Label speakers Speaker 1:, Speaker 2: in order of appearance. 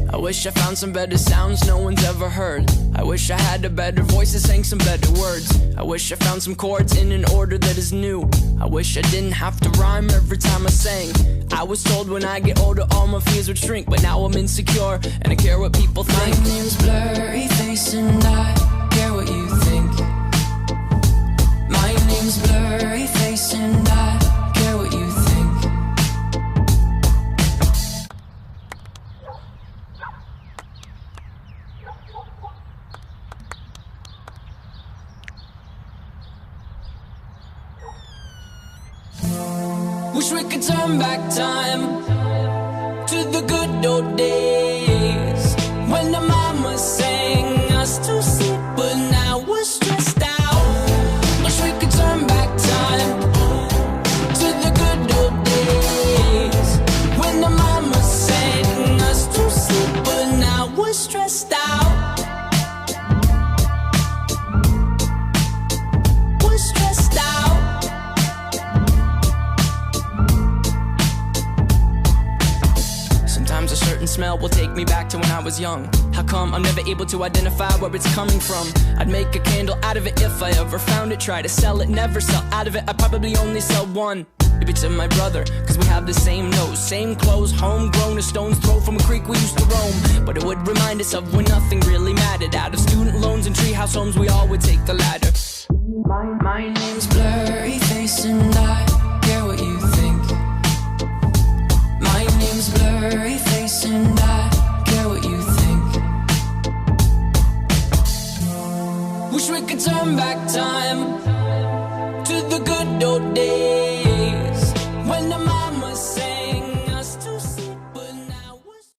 Speaker 1: I wish I found some better sounds no one's ever heard. I wish I had a better voice that sang some better words. I wish I found some chords in an order that is new. I wish I didn't have to rhyme every time I sang. I was told when I get older all my fears would shrink, but now I'm insecure and I care what people think.
Speaker 2: My name's Blurryface and I care what you think. My name's Blurryface and I care what you think.
Speaker 1: Wish we could turn back time to the good old days when the mama sang us to sleep, but now we're stressed out. Wish we could turn back time to the good old days when the mama sang us to sleep, but now we're stressed out. We're stressed out. Sometimes a certain smell will take me back to when I was young. How come I'm never able to identify where it's coming from? I'd make a candle out of it if I ever found it. Try to sell it, never sell out of it. I'd probably only sell one. Maybe to my brother, cause we have the same nose, same clothes, homegrown, a stone's throw from a creek we used to roam. But it would remind us of when nothing really mattered. Out of student loans and treehouse homes, we all would take the ladder.
Speaker 2: My name's Blurryface and I care what you think. My name's Blurryface and I care what you think.
Speaker 1: Wish we could turn back time to the good old days